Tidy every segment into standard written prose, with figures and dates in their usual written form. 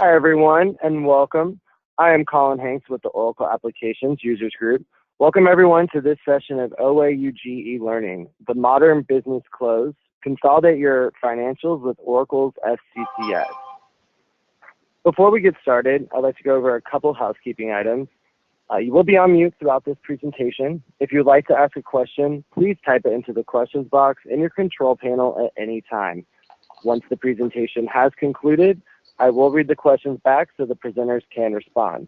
Hi, everyone, and welcome. I am Colin Hanks with the Oracle Applications Users Group. Welcome, everyone, to this session of OAUG e-learning, the modern business close. Consolidate your financials with Oracle's FCCS. Before we get started, I'd like to go over a couple housekeeping items. You will be on mute throughout this presentation. If you'd like to ask a question, please type it into the questions box in your control panel at any time. Once the presentation has concluded, I will read the questions back so the presenters can respond.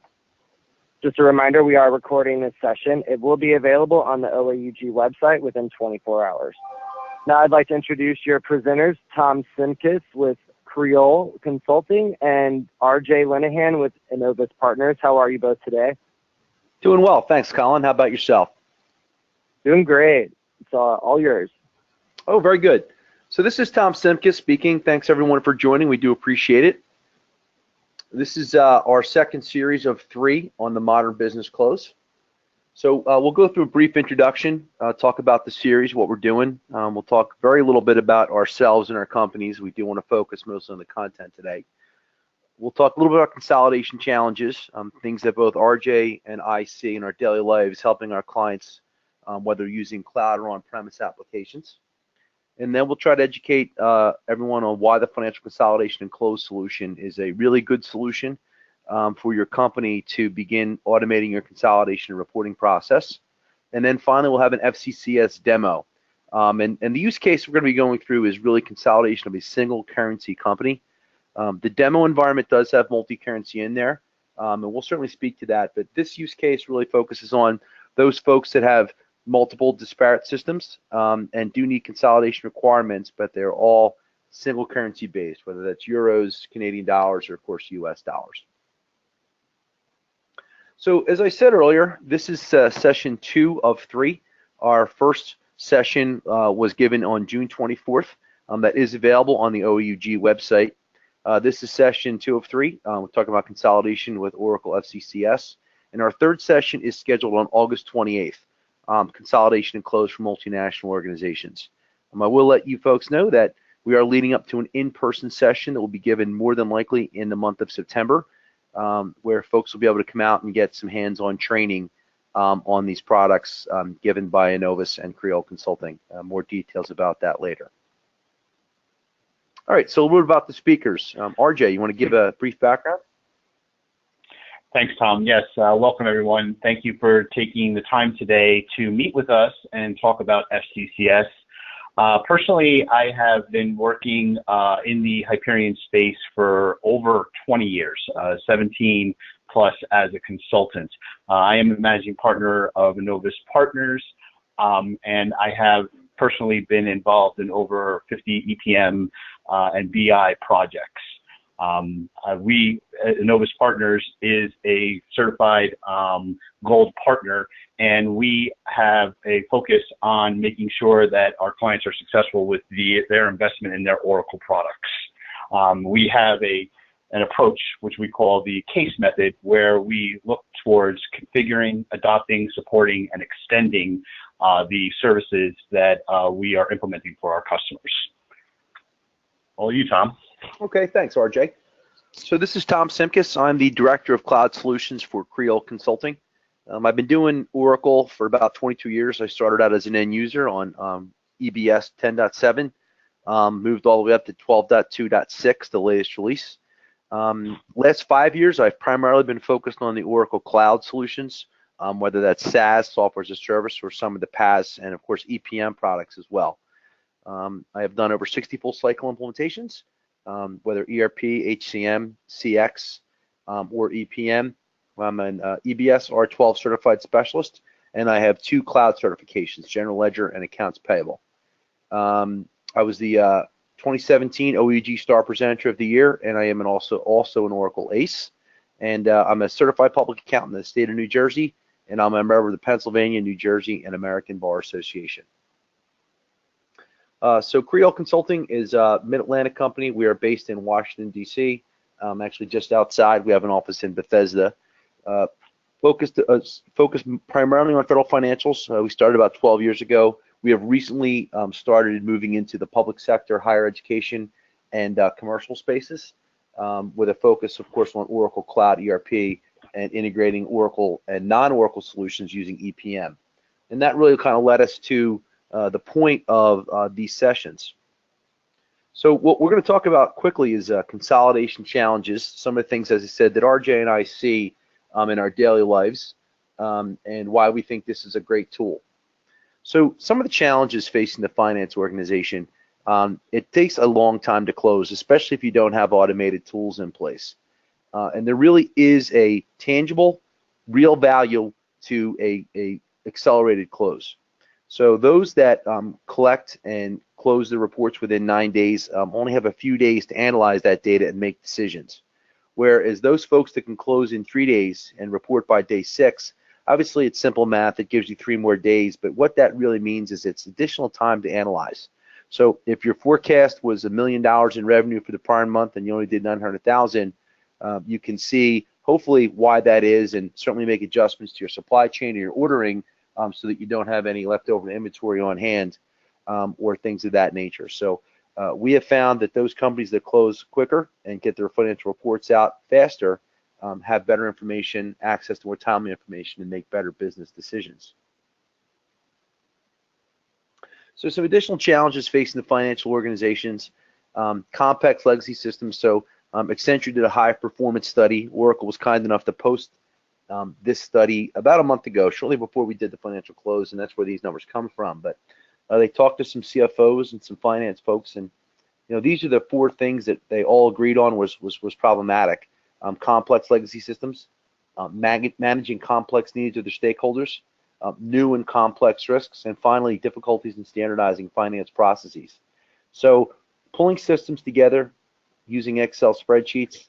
Just a reminder, we are recording this session. It will be available on the OAUG website within 24 hours. Now I'd like to introduce your presenters, Tom Simkis with Creoal Consulting and RJ Linehan with Innovus Partners. How are you both today? Doing well, thanks, Colin. How about yourself? Doing great. It's all yours. Oh, very good. So this is Tom Simkis speaking. Thanks everyone for joining. We do appreciate it. This is our second series of 3 on the modern business close. So we'll go through a brief introduction, talk about the series, what we're doing. We'll talk very little bit about ourselves and our companies. We do want to focus mostly on the content today. We'll talk a little bit about consolidation challenges, things that both RJ and I see in our daily lives, helping our clients, whether using cloud or on-premise applications. And then we'll try to educate everyone on why the financial consolidation and close solution is a really good solution for your company to begin automating your consolidation and reporting process. And then finally, we'll have an FCCS demo. And the use case we're going to be going through is really consolidation of a single currency company. The demo environment does have multi-currency in there, and we'll certainly speak to that. But this use case really focuses on those folks that have multiple disparate systems and do need consolidation requirements, but they're all single currency based, whether that's euros, Canadian dollars, or of course US dollars. So as I said earlier, this is session 2 of 3. Our first session was given on June 24th. That is available on the OAUG website. This is session 2 of 3. We're talking about consolidation with Oracle FCCS. And our third session is scheduled on August 28th. Consolidation and close for multinational organizations. I will let you folks know that we are leading up to an in-person session that will be given more than likely in the month of September, where folks will be able to come out and get some hands-on training on these products given by Innovus and Creoal Consulting. More details about that later. All right, so a little bit about the speakers. RJ, you want to give a brief background? Thanks, Tom. Yes, welcome everyone. Thank you for taking the time today to meet with us and talk about FCCS. Personally, I have been working in the Hyperion space for over 20 years, 17 plus as a consultant. I am a managing partner of Innovus Partners, and I have personally been involved in over 50 EPM and BI projects. Innovus Partners is a certified gold partner, and we have a focus on making sure that our clients are successful with their investment in their Oracle products. We have an approach which we call the case method, where we look towards configuring, adopting, supporting, and extending the services that we are implementing for our customers. All you, Tom. Okay, thanks, RJ. So this is Tom Simkis. I'm the Director of Cloud Solutions for Creoal Consulting. I've been doing Oracle for about 22 years. I started out as an end user on EBS 10.7, moved all the way up to 12.2.6, the latest release. Last 5 years, I've primarily been focused on the Oracle Cloud Solutions, whether that's SaaS, software as a service, or some of the PaaS, and of course EPM products as well. I have done over 60 full cycle implementations, whether ERP, HCM, CX, or EPM. I'm an EBS R12 certified specialist, and I have 2 cloud certifications, General Ledger and Accounts Payable. I was the 2017 OEG Star Presenter of the Year, and I am also an Oracle ACE. And I'm a certified public accountant in the state of New Jersey, and I'm a member of the Pennsylvania, New Jersey, and American Bar Association. So Creoal Consulting is a Mid-Atlantic company. We are based in Washington, D.C., actually just outside. We have an office in Bethesda. Focused primarily on federal financials. We started about 12 years ago. We have recently started moving into the public sector, higher education, and commercial spaces. with a focus, of course, on Oracle Cloud ERP and integrating Oracle and non-Oracle solutions using EPM. And that really kind of led us to the point of these sessions. So what we're going to talk about quickly is consolidation challenges, some of the things, as I said, that RJ and I see in our daily lives, and why we think this is a great tool. So some of the challenges facing the finance organization, it takes a long time to close, especially if you don't have automated tools in place. And there really is a tangible, real value to a accelerated close. So those that collect and close the reports within 9 days only have a few days to analyze that data and make decisions. Whereas those folks that can close in 3 days and report by day 6, obviously it's simple math, it gives you 3 more days, but what that really means is it's additional time to analyze. So if your forecast was $1 million in revenue for the prior month and you only did 900,000, you can see hopefully why that is, and certainly make adjustments to your supply chain and your ordering so that you don't have any leftover inventory on hand or things of that nature. So we have found that those companies that close quicker and get their financial reports out faster have better information, access to more timely information, and make better business decisions. So some additional challenges facing the financial organizations, complex legacy systems. So Accenture did a high performance study. Oracle was kind enough to post this study about a month ago, shortly before we did the financial close, and that's where these numbers come from. But they talked to some CFOs and some finance folks, and these are the 4 things that they all agreed on was problematic. Complex legacy systems, managing complex needs of their stakeholders, new and complex risks, and finally difficulties in standardizing finance processes. So pulling systems together using Excel spreadsheets,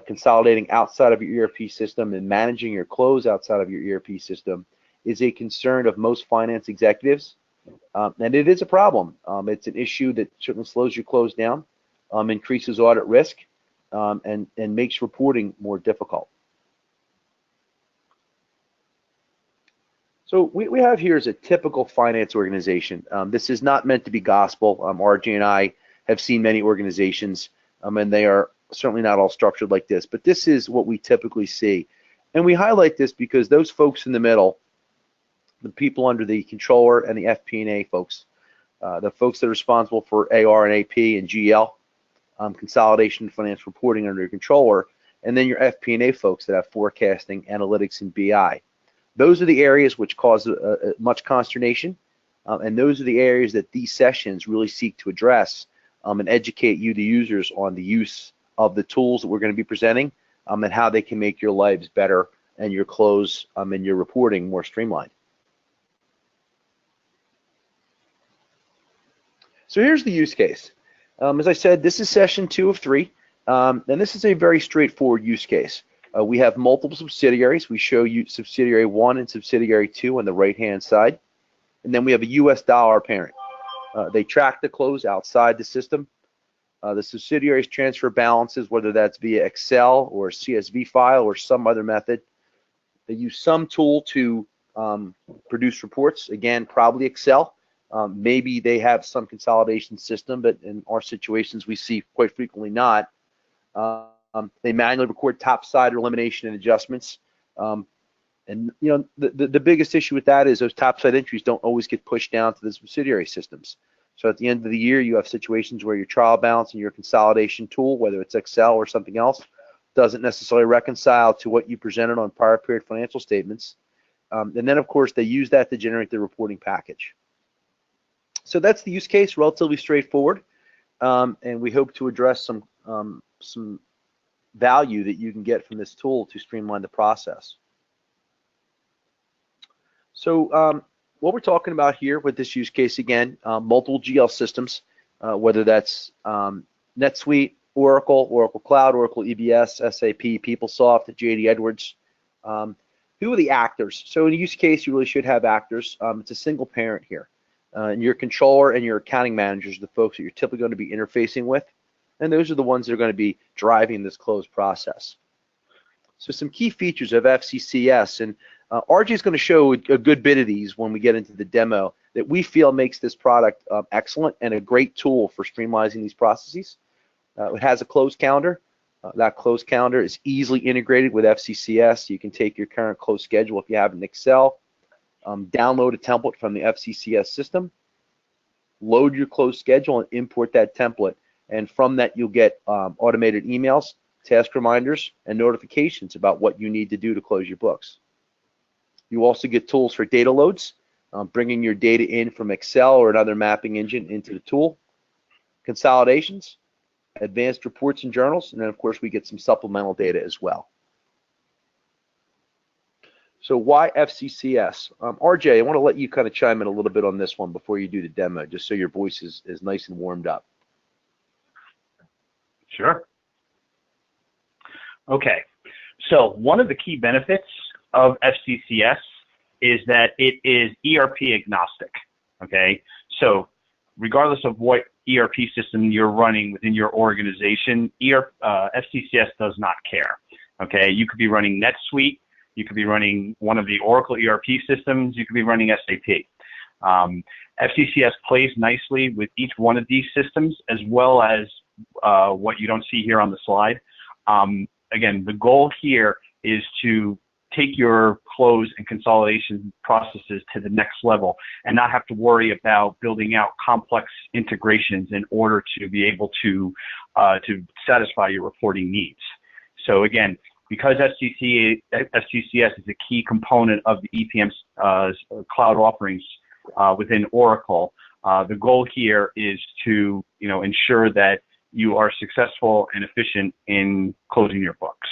consolidating outside of your ERP system, and managing your close outside of your ERP system is a concern of most finance executives, and it is a problem. It's an issue that certainly slows your close down, increases audit risk, and makes reporting more difficult. So we have here is a typical finance organization. This is not meant to be gospel. RJ and I have seen many organizations, and they are certainly not all structured like this, but this is what we typically see. And we highlight this because those folks in the middle, the people under the controller and the FP&A folks, the folks that are responsible for AR and AP and GL, consolidation, financial reporting under your controller, and then your FP&A folks that have forecasting, analytics, and BI. Those are the areas which cause much consternation, and those are the areas that these sessions really seek to address and educate you, the users, on the use of the tools that we're going to be presenting and how they can make your lives better and your close and your reporting more streamlined. So here's the use case. As I said, this is session 2 of 3, and this is a very straightforward use case. We have multiple subsidiaries. We show you subsidiary 1 and subsidiary 2 on the right-hand side, and then we have a US dollar parent. They track the close outside the system. The subsidiaries transfer balances, whether that's via Excel or CSV file or some other method. They use some tool to produce reports, again, probably Excel. Maybe they have some consolidation system, but in our situations, we see quite frequently not. They manually record topside elimination and adjustments. And the biggest issue with that is those topside entries don't always get pushed down to the subsidiary systems. So at the end of the year, you have situations where your trial balance and your consolidation tool, whether it's Excel or something else, doesn't necessarily reconcile to what you presented on prior period financial statements. And then, of course, they use that to generate the reporting package. So that's the use case, relatively straightforward, and we hope to address some value that you can get from this tool to streamline the process. So what we're talking about here with this use case, again, multiple GL systems, whether that's NetSuite, Oracle, Oracle Cloud, Oracle EBS, SAP, PeopleSoft, JD Edwards. Who are the actors? So in a use case, you really should have actors. It's a single parent here. And your controller and your accounting managers are the folks that you're typically going to be interfacing with, and those are the ones that are going to be driving this close process. So some key features of FCCS, and RJ is going to show a good bit of these when we get into the demo, that we feel makes this product excellent and a great tool for streamlining these processes. It has a close calendar. That close calendar is easily integrated with FCCS. You can take your current close schedule if you have an Excel, download a template from the FCCS system, load your close schedule, and import that template. And from that, you'll get automated emails, task reminders, and notifications about what you need to do to close your books. You also get tools for data loads, bringing your data in from Excel or another mapping engine into the tool, consolidations, advanced reports and journals, and then of course we get some supplemental data as well. So why FCCS? RJ, I want to let you kind of chime in a little bit on this one before you do the demo, just so your voice is nice and warmed up. Sure. Okay, so one of the key benefits of FCCS is that it is ERP agnostic, okay? So regardless of what ERP system you're running within your organization, FCCS does not care, okay? You could be running NetSuite, you could be running one of the Oracle ERP systems, you could be running SAP. FCCS plays nicely with each one of these systems, as well as what you don't see here on the slide. Again, the goal here is to take your close and consolidation processes to the next level and not have to worry about building out complex integrations in order to be able to satisfy your reporting needs. So again, because FCCS is a key component of the EPM's cloud offerings within Oracle, the goal here is to ensure that you are successful and efficient in closing your books.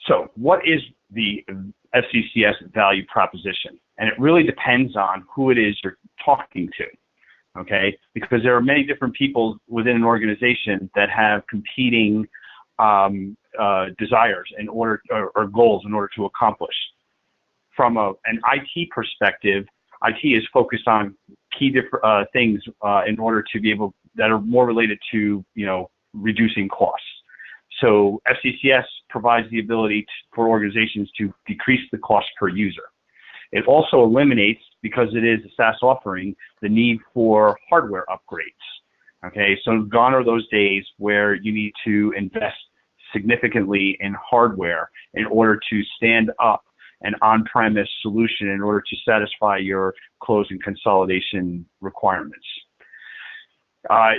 So what is the FCCS value proposition? And it really depends on who it is you're talking to, okay? Because there are many different people within an organization that have competing desires in order, or goals in order to accomplish. From an IT perspective, IT is focused on key different things in order to be able, that are more related to, reducing costs. So FCCS provides the ability for organizations to decrease the cost per user. It also eliminates, because it is a SaaS offering, the need for hardware upgrades. Okay, so gone are those days where you need to invest significantly in hardware in order to stand up an on-premise solution in order to satisfy your close and consolidation requirements.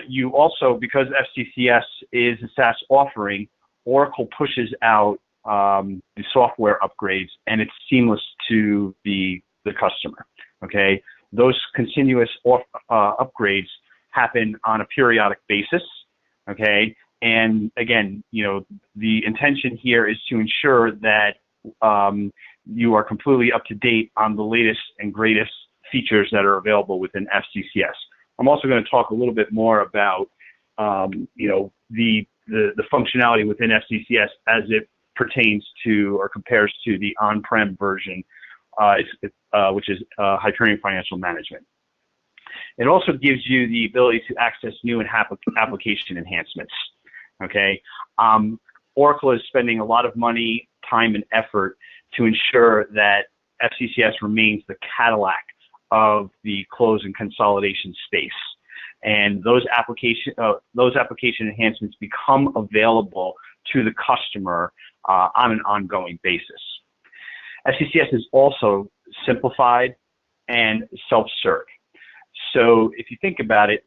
You also, because FCCS is a SaaS offering, Oracle pushes out the software upgrades, and it's seamless to the customer. Okay, those continuous upgrades happen on a periodic basis. Okay, and again, the intention here is to ensure that you are completely up to date on the latest and greatest features that are available within FCCS. I'm also going to talk a little bit more about the functionality within FCCS as it pertains to or compares to the on-prem version, which is Hyperion Financial Management. It also gives you the ability to access new and application enhancements. Okay, Oracle is spending a lot of money, time, and effort to ensure that FCCS remains the Cadillac of the close and consolidation space, and those application enhancements become available to the customer on an ongoing basis. FCCS is also simplified and self-serve. So if you think about it,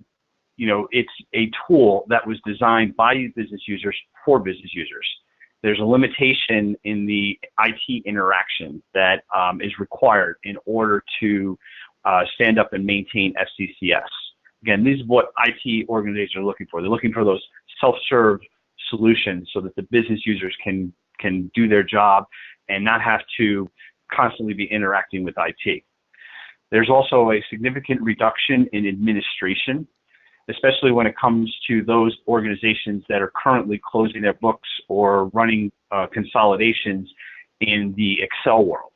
it's a tool that was designed by business users for business users. There's a limitation in the IT interaction that is required in order to stand up and maintain FCCS. Again, this is what IT organizations are looking for. They're looking for those self-serve solutions so that the business users can do their job and not have to constantly be interacting with IT. There's also a significant reduction in administration, especially when it comes to those organizations that are currently closing their books or running consolidations in the Excel world.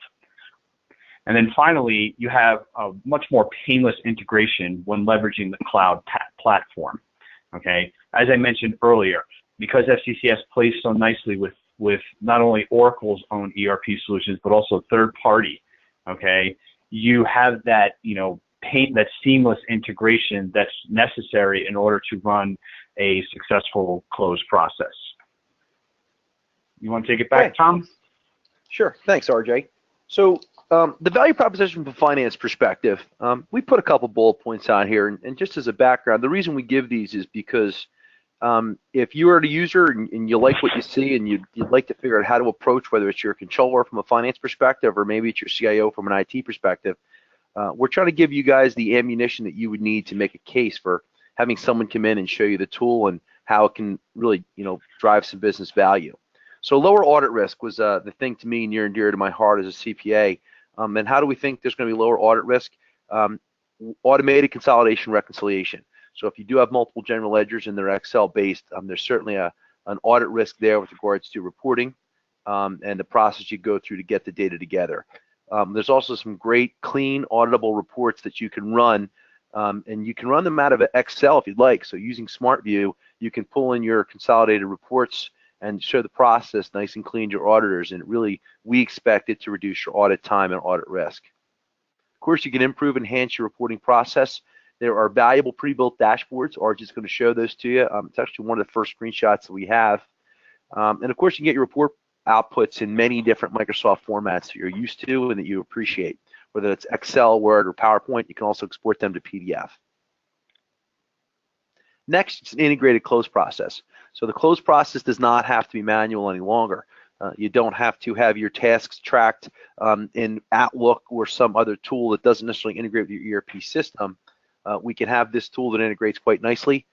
And then finally, you have a much more painless integration when leveraging the cloud platform. Okay, as I mentioned earlier, because FCCS plays so nicely with not only Oracle's own ERP solutions, but also third party, okay, you have that, that seamless integration that's necessary in order to run a successful close process. You want to take it back, Okay. Tom? Sure. Thanks, RJ. So the value proposition from a finance perspective, we put a couple bullet points on here, and just as a background, the reason we give these is because if you are a user and you like what you see and you'd like to figure out how to approach, whether it's your controller from a finance perspective or maybe it's your CIO from an IT perspective, we're trying to give you guys the ammunition that you would need to make a case for having someone come in and show you the tool and how it can really, drive some business value. So lower audit risk was the thing to me near and dear to my heart as a CPA. And how do we think there's going to be lower audit risk? Automated consolidation reconciliation. So if you do have multiple general ledgers and they're Excel based, there's certainly an audit risk there with regards to reporting and the process you go through to get the data together. There's also some great clean auditable reports that you can run, and you can run them out of Excel if you'd like. So using SmartView, you can pull in your consolidated reports and show the process nice and clean to your auditors, and really we expect it to reduce your audit time and audit risk. Of course, you can improve and enhance your reporting process. There are valuable pre-built dashboards. Arj is going to show those to you. It's actually one of the first screenshots that we have. And of course, you can get your report outputs in many different Microsoft formats that you're used to and that you appreciate, whether it's Excel, Word, or PowerPoint. You can also export them to PDF. Next, it's an integrated close process. So the close process does not have to be manual any longer. You don't have to have your tasks tracked in Outlook or some other tool that doesn't necessarily integrate with your ERP system. We can have this tool that integrates quite nicely,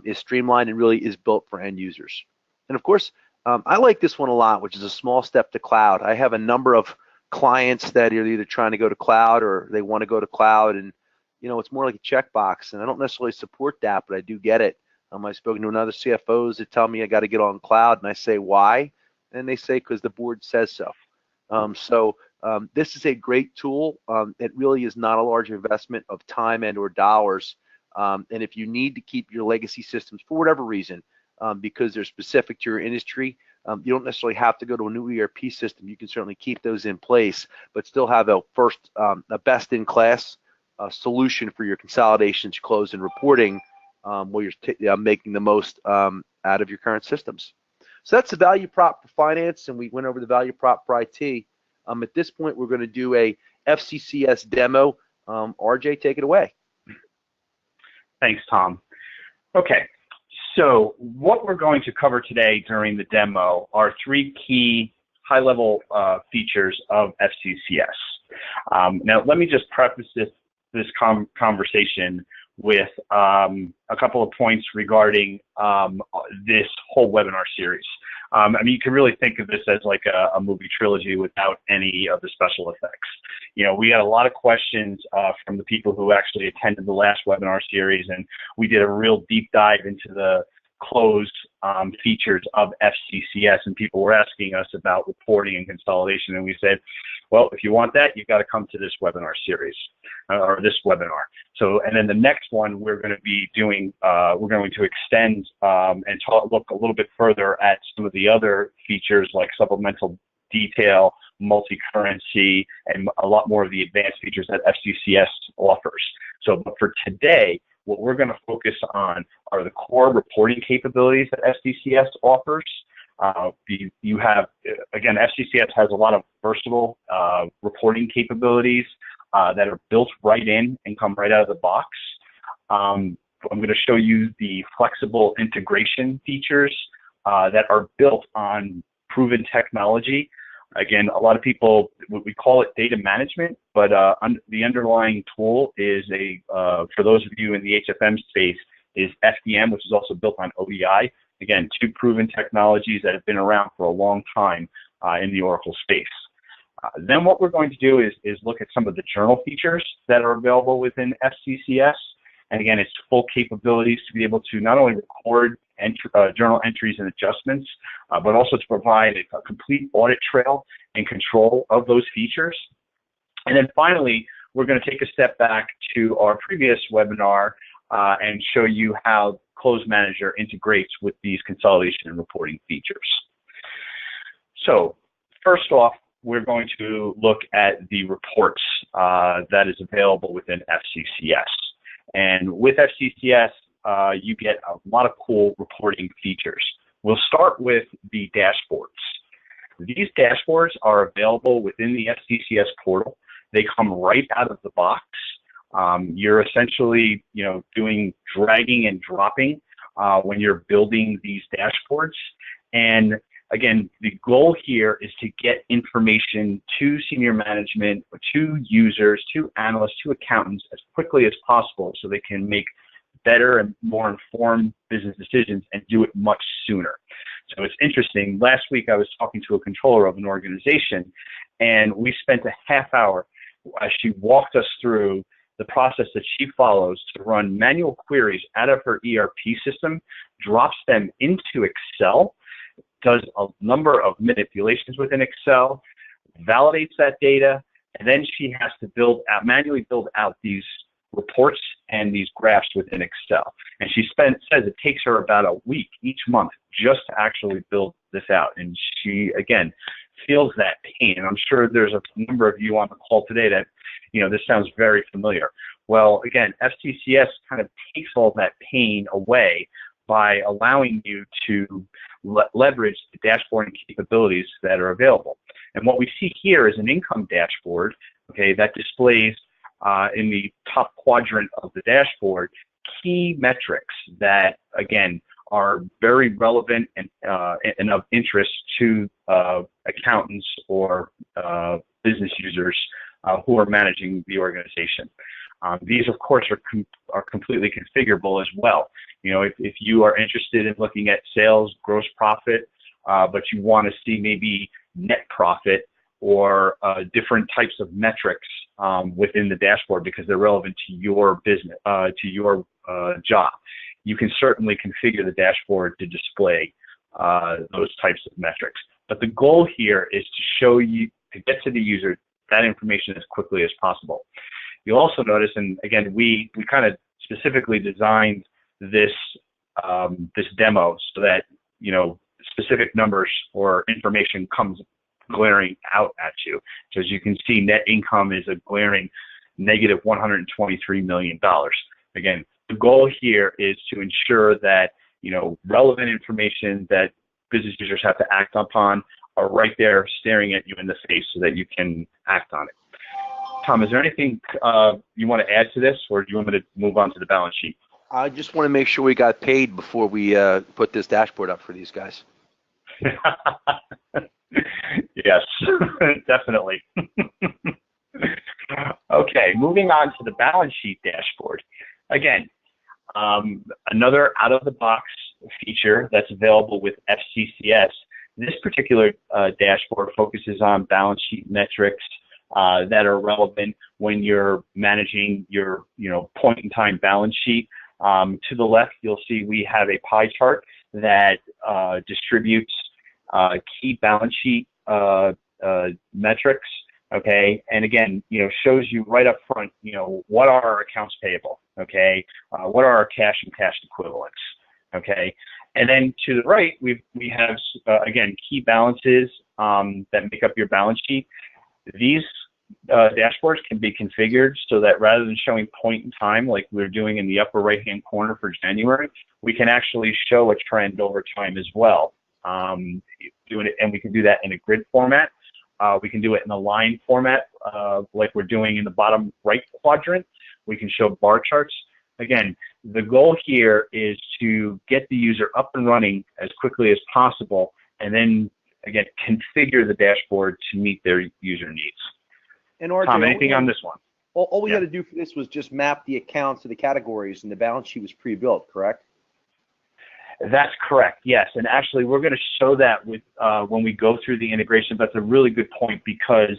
is streamlined, and really is built for end users. And of course, I like this one a lot, which is a small step to cloud. I have a number of clients that are either trying to go to cloud or they want to go to cloud, and it's more like a checkbox, and I don't necessarily support that, but I do get it. I've spoken to another CFOs that tell me I got to get on cloud, and I say, why? And they say, because the board says so. This is a great tool. It really is not a large investment of time and or dollars. And if you need to keep your legacy systems for whatever reason, because they're specific to your industry, you don't necessarily have to go to a new ERP system. You can certainly keep those in place, but still have a best-in-class solution for your consolidations, close, and reporting, where you're making the most out of your current systems. So that's the value prop for finance, and we went over the value prop for IT. At this point, we're going to do a FCCS demo. RJ, take it away. Thanks, Tom. Okay, so what we're going to cover today during the demo are three key high-level features of FCCS. Now, let me just preface this conversation with a couple of points regarding this whole webinar series. You can really think of this as like a movie trilogy without any of the special effects. We had a lot of questions from the people who actually attended the last webinar series, and we did a real deep dive into the closed features of FCCS, and people were asking us about reporting and consolidation, and we said, well, if you want that, you've got to come to this webinar series, or this webinar. So, and then the next one we're going to be doing, we're going to extend and look a little bit further at some of the other features like supplemental detail, multi-currency, and a lot more of the advanced features that FCCS offers. So, but for today, what we're going to focus on are the core reporting capabilities that FCCS offers. You have, again, FCCS has a lot of versatile reporting capabilities that are built right in and come right out of the box. I'm going to show you the flexible integration features that are built on proven technology. Again, a lot of people, we call it data management, but the underlying tool is for those of you in the HFM space, is FDM, which is also built on ODI. Again, two proven technologies that have been around for a long time in the Oracle space. Then what we're going to do is look at some of the journal features that are available within FCCS. And again, it's full capabilities to be able to not only record journal entries and adjustments, but also to provide a complete audit trail and control of those features. And then finally, we're going to take a step back to our previous webinar and show you how Close Manager integrates with these consolidation and reporting features. So first off, we're going to look at the reports that is available within FCCS. And with FCCS, you get a lot of cool reporting features. We'll start with the dashboards. These dashboards are available within the FCCS portal. They come right out of the box. You're essentially, doing dragging and dropping when you're building these dashboards. And again, the goal here is to get information to senior management, to users, to analysts, to accountants as quickly as possible so they can make better and more informed business decisions and do it much sooner. So it's interesting. Last week I was talking to a controller of an organization, and we spent a half hour as she walked us through the process that she follows to run manual queries out of her ERP system, drops them into Excel, does a number of manipulations within Excel, validates that data, and then she has to manually build out these reports and these graphs within Excel. And she says it takes her about a week each month just to actually build this out. And she, again, feels that pain. And I'm sure there's a number of you on the call today that, this sounds very familiar. Well, again, FCCS kind of takes all that pain away by allowing you to leverage the dashboarding capabilities that are available. And what we see here is an income dashboard, okay, that displays in the top quadrant of the dashboard key metrics that, again, are very relevant and of interest to accountants or business users who are managing the organization. These, of course, are completely configurable as well. If you are interested in looking at sales, gross profit, but you want to see maybe net profit or different types of metrics within the dashboard because they're relevant to your business, to your job, you can certainly configure the dashboard to display those types of metrics. But the goal here is to show you, to get to the user that information as quickly as possible. You'll also notice, and again, we kind of specifically designed this this demo so that specific numbers or information comes glaring out at you. So as you can see, net income is a glaring negative $123 million. Again, the goal here is to ensure that relevant information that business users have to act upon are right there staring at you in the face so that you can act on it. Tom, is there anything you want to add to this, or do you want me to move on to the balance sheet? I just want to make sure we got paid before we put this dashboard up for these guys. Yes, definitely. Okay, moving on to the balance sheet dashboard. Again, another out-of-the-box feature that's available with FCCS. This particular dashboard focuses on balance sheet metrics that are relevant when you're managing your point-in-time balance sheet. To the left, you'll see we have a pie chart that distributes key balance sheet metrics. Okay, and again, shows you right up front, what are our accounts payable? Okay, what are our cash and cash equivalents? Okay, and then to the right, we have again key balances that make up your balance sheet. These dashboards can be configured so that rather than showing point in time like we're doing in the upper right hand corner for January, we can actually show a trend over time as well. And we can do that in a grid format. We can do it in a line format like we're doing in the bottom right quadrant. We can show bar charts. Again, the goal here is to get the user up and running as quickly as possible, and then again configure the dashboard to meet their user needs. And RJ, Tom, anything on this one? All we had to do for this was just map the accounts to the categories, and the balance sheet was pre-built, correct? That's correct, yes. And actually, we're going to show that with when we go through the integration. That's a really good point because,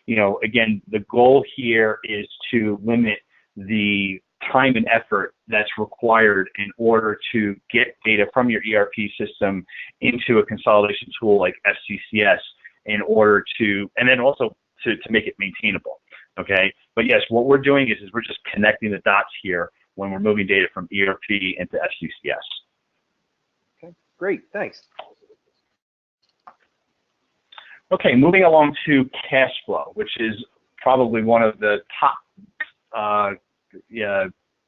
again, the goal here is to limit the time and effort that's required in order to get data from your ERP system into a consolidation tool like FCCS in order to, and then also to make it maintainable, okay? But yes, what we're doing is we're just connecting the dots here when we're moving data from ERP into FCCS. Okay, great, thanks. Okay, moving along to cash flow, which is probably one of the top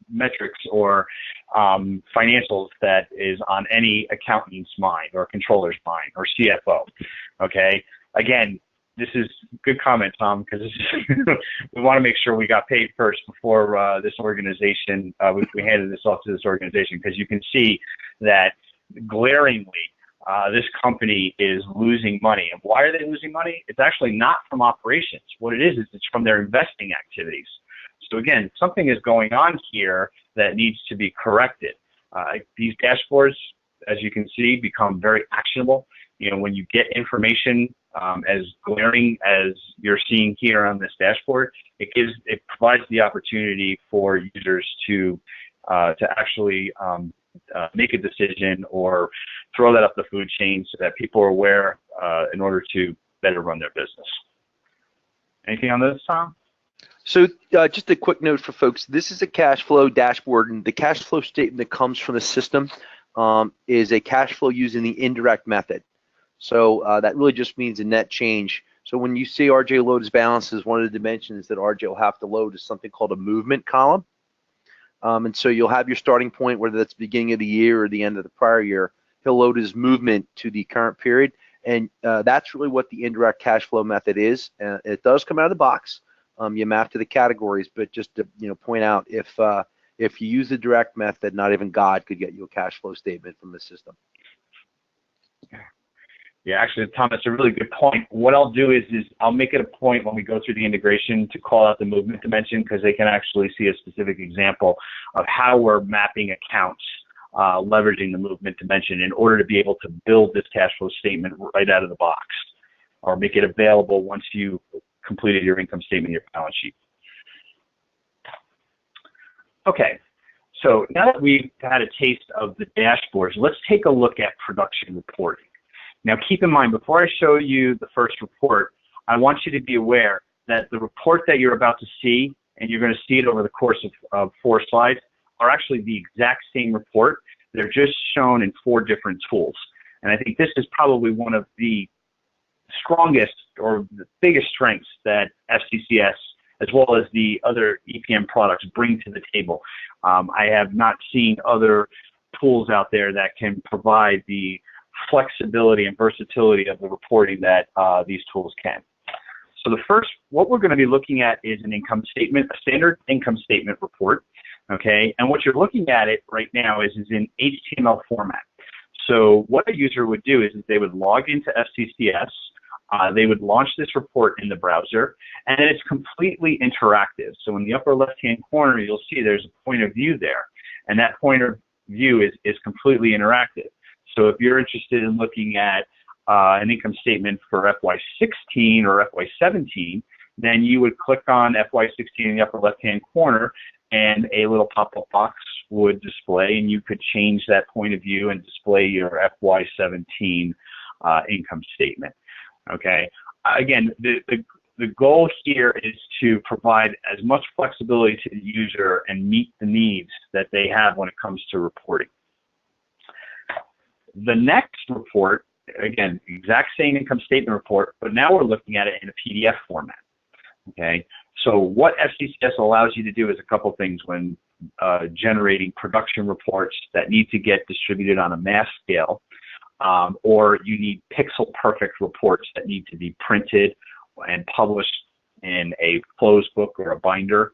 metrics or financials that is on any accountant's mind or controller's mind or CFO. Okay, again, this is good comment, Tom, because we want to make sure we got paid first before this organization, we handed this off to this organization, because you can see that glaringly this company is losing money. And why are they losing money? It's actually not from operations. What it is it's from their investing activities. So again, something is going on here that needs to be corrected. These dashboards, as you can see, become very actionable. You know, when you get information as glaring as you're seeing here on this dashboard, it provides the opportunity for users to actually make a decision or throw that up the food chain so that people are aware in order to better run their business. Anything on this, Tom? So just a quick note for folks, this is a cash flow dashboard, and the cash flow statement that comes from the system is a cash flow using the indirect method. So that really just means a net change. So when you see RJ load his balances, one of the dimensions that RJ will have to load is something called a movement column. And so you'll have your starting point, whether that's the beginning of the year or the end of the prior year. He'll load his movement to the current period, and that's really what the indirect cash flow method is. It does come out of the box. You map to the categories, but just to point out, if you use the direct method, not even God could get you a cash flow statement from the system. Yeah, actually, Tom, that's a really good point. What I'll do is I'll make it a point when we go through the integration to call out the movement dimension, because they can actually see a specific example of how we're mapping accounts leveraging the movement dimension in order to be able to build this cash flow statement right out of the box, or make it available once you completed your income statement, your balance sheet. Okay, so now that we've had a taste of the dashboards, let's take a look at production reporting. Now, keep in mind, before I show you the first report, I want you to be aware that the report that you're about to see, and you're going to see it over the course of 4 slides, are actually the exact same report. They're just shown in 4 different tools. And I think this is probably one of the strongest or the biggest strengths that FCCS, as well as the other EPM products, bring to the table. I have not seen other tools out there that can provide the flexibility and versatility of the reporting that these tools can. So the first, what we're going to be looking at is an income statement, a standard income statement report, okay? And what you're looking at it right now is in HTML format. So what a user would do is they would log into FCCS, they would launch this report in the browser, and then it's completely interactive. So in the upper left-hand corner, you'll see there's a point of view there, and that point of view is completely interactive. So if you're interested in looking at an income statement for FY16 or FY17, then you would click on FY16 in the upper left-hand corner, and a little pop-up box would display, and you could change that point of view and display your FY17 income statement. Okay. Again, the goal here is to provide as much flexibility to the user and meet the needs that they have when it comes to reporting. The next report, again, exact same income statement report, but now we're looking at it in a PDF format. Okay, so what FCCS allows you to do is a couple things when generating production reports that need to get distributed on a mass scale, or you need pixel perfect reports that need to be printed and published in a closed book or a binder.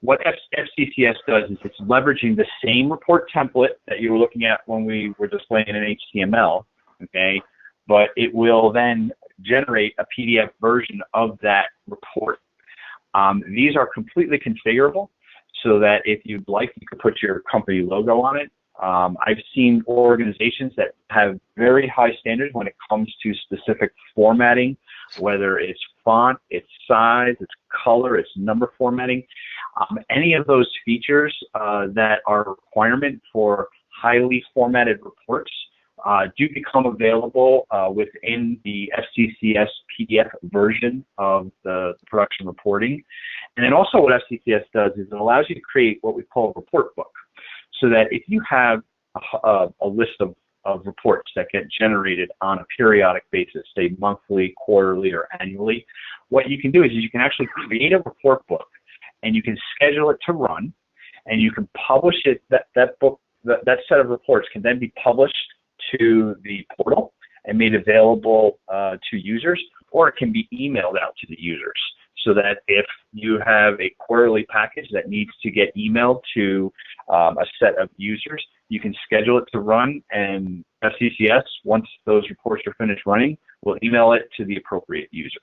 What FCCS does is it's leveraging the same report template that you were looking at when we were displaying it in HTML, okay, but it will then generate a PDF version of that report. These are completely configurable so that if you'd like, you could put your company logo on it. I've seen organizations that have very high standards when it comes to specific formatting, whether it's font, its size, its color, its number formatting. Any of those features that are a requirement for highly formatted reports do become available within the FCCS PDF version of the production reporting. And then also what FCCS does is it allows you to create what we call a report book, so that if you have a list of of reports that get generated on a periodic basis, say monthly, quarterly, or annually. What you can do is you can actually create a report book, and you can schedule it to run, and you can publish it. That set of reports can then be published to the portal and made available to users, or it can be emailed out to the users. So that if you have a quarterly package that needs to get emailed to a set of users, you can schedule it to run, and FCCS, once those reports are finished running, will email it to the appropriate users.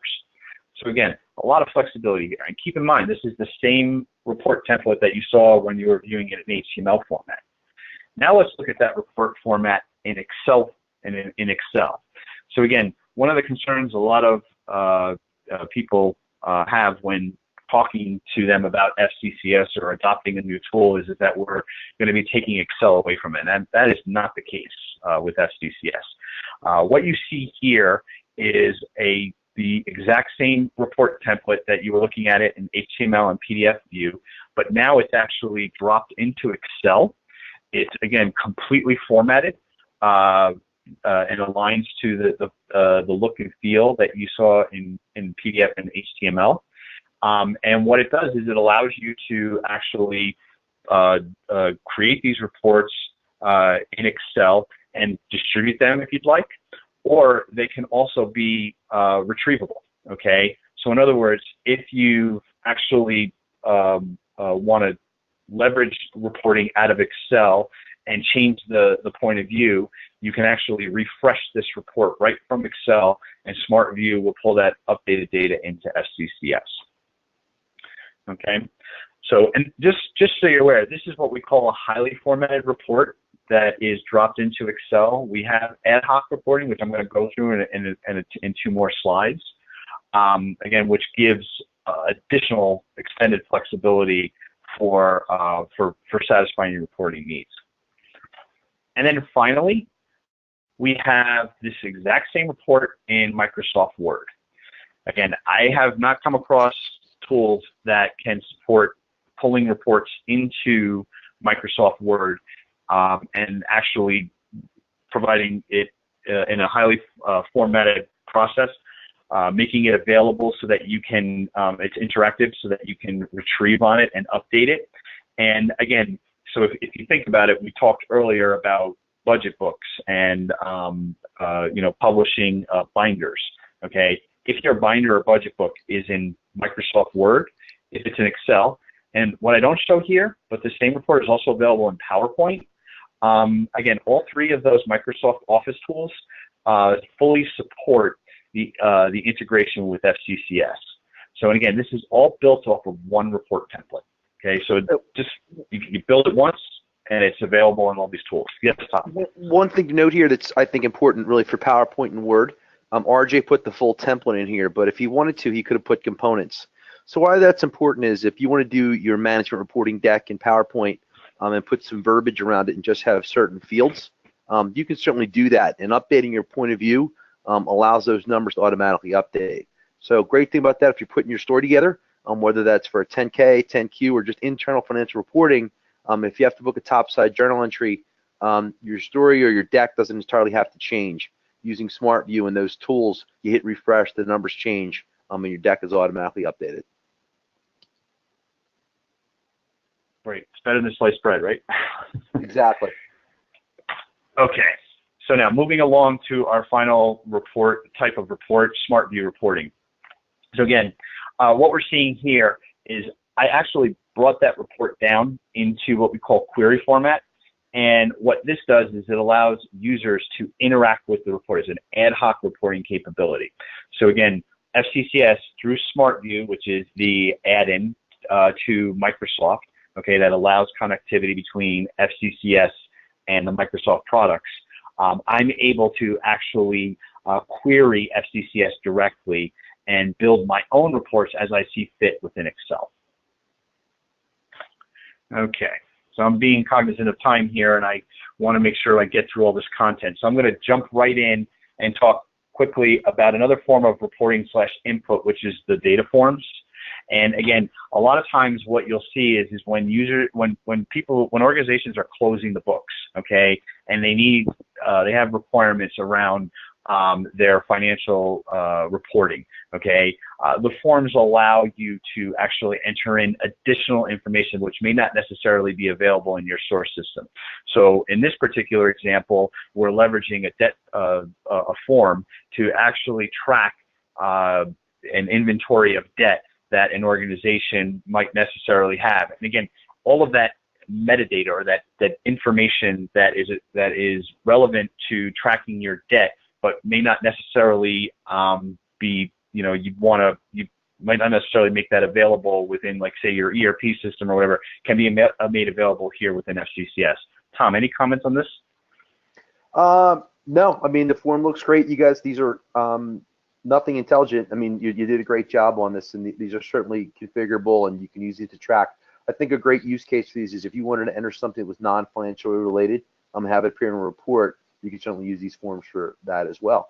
So again, a lot of flexibility here. And keep in mind, this is the same report template that you saw when you were viewing it in HTML format. Now let's look at that report format in Excel. In Excel. So again, one of the concerns a lot of people have when talking to them about FCCS or adopting a new tool is that we're going to be taking Excel away from it. And that is not the case with FCCS. What you see here is the exact same report template that you were looking at it in HTML and PDF view, but now it's actually dropped into Excel. It's, again, completely formatted and aligns to the look and feel that you saw in PDF and HTML. And what it does is it allows you to actually create these reports in Excel and distribute them if you'd like, or they can also be retrievable, okay? So in other words, if you actually want to leverage reporting out of Excel and change the point of view, you can actually refresh this report right from Excel, and SmartView will pull that updated data into FCCS. Okay, so and just so you're aware, this is what we call a highly formatted report that is dropped into Excel. We have ad hoc reporting, which I'm going to go through in 2 more slides, again, which gives additional extended flexibility for satisfying your reporting needs. And then finally, we have this exact same report in Microsoft Word. Again, I have not come across tools that can support pulling reports into Microsoft Word and actually providing it in a highly formatted process, making it available so that you can, it's interactive so that you can retrieve on it and update it. And again, so if you think about it, we talked earlier about budget books and publishing binders. Okay, if your binder or budget book is in Microsoft Word, if it's in Excel, and what I don't show here, but the same report is also available in PowerPoint. Again, all 3 of those Microsoft Office tools fully support the integration with FCCS. So, and again, this is all built off of one report template. Okay, so just you build it once, and it's available in all these tools. Yes, Tom. One thing to note here that's, I think, important really for PowerPoint and Word, RJ put the full template in here, but if he wanted to, he could have put components. So why that's important is if you want to do your management reporting deck in PowerPoint and put some verbiage around it and just have certain fields, you can certainly do that. And updating your point of view allows those numbers to automatically update. So great thing about that, if you're putting your story together, whether that's for a 10K, 10Q, or just internal financial reporting, if you have to book a topside journal entry, your story or your deck doesn't entirely have to change. Using SmartView and those tools, you hit refresh, the numbers change, and your deck is automatically updated. Right, it's better than sliced bread, right? Exactly. Okay, so now moving along to our final type of report, SmartView reporting. So again, what we're seeing here is I actually brought that report down into what we call query format. And what this does is it allows users to interact with the report as an ad hoc reporting capability. So again, FCCS through SmartView, which is the add-in to Microsoft, okay, that allows connectivity between FCCS and the Microsoft products, I'm able to actually query FCCS directly and build my own reports as I see fit within Excel. Okay, so I'm being cognizant of time here, and I want to make sure I get through all this content. So I'm going to jump right in and talk quickly about another form of reporting / input, which is the data forms. And again, a lot of times what you'll see is when organizations are closing the books, okay, and they need they have requirements around their financial reporting. Okay, the forms allow you to actually enter in additional information which may not necessarily be available in your source system. So in this particular example, we're leveraging a form to actually track an inventory of debt that an organization might necessarily have. And again, all of that metadata, or that information that is relevant to tracking your debt, but may not necessarily be, you might not necessarily make that available within, like, say, your ERP system or whatever, can be made available here within FCCS. Tom, any comments on this? No, I mean, the form looks great. You guys, these are nothing intelligent. I mean, you did a great job on this, and these are certainly configurable, and you can use it to track. I think a great use case for these is if you wanted to enter something that was non-financially related, have it appear in a report, you can certainly use these forms for that as well.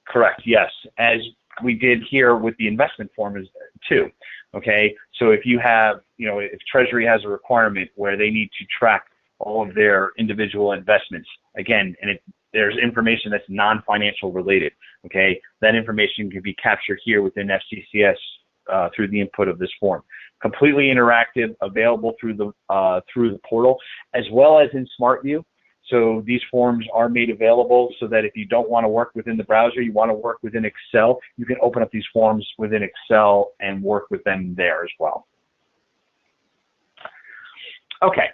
Correct, yes, as we did here with the investment forms too. Okay, so if you have, if Treasury has a requirement where they need to track all of their individual investments, again, and there's information that's non-financial related, okay, that information can be captured here within FCCS through the input of this form. Completely interactive, available through the portal, as well as in SmartView. So these forms are made available so that if you don't want to work within the browser, you want to work within Excel, you can open up these forms within Excel and work with them there as well. Okay,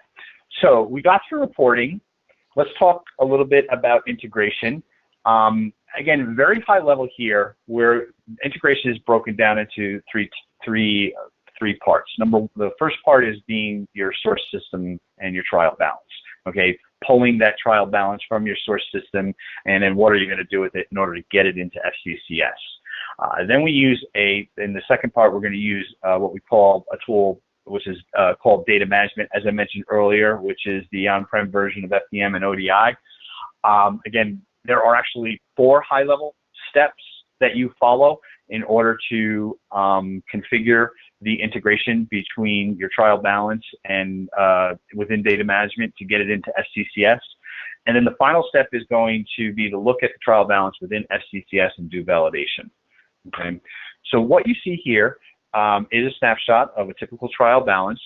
so we got through reporting. Let's talk a little bit about integration. Again, very high level here, where integration is broken down into three parts. The first part is being your source system and your trial balance. Okay, pulling that trial balance from your source system, and then what are you going to do with it in order to get it into FCCS. Then we use in the second part, we're going to use what we call a tool which is called data management, as I mentioned earlier, which is the on-prem version of FDM and ODI. Again, there are actually 4 high-level steps that you follow in order to configure the integration between your trial balance and within data management to get it into FCCS. And then the final step is going to be to look at the trial balance within FCCS and do validation. Okay, so what you see here is a snapshot of a typical trial balance.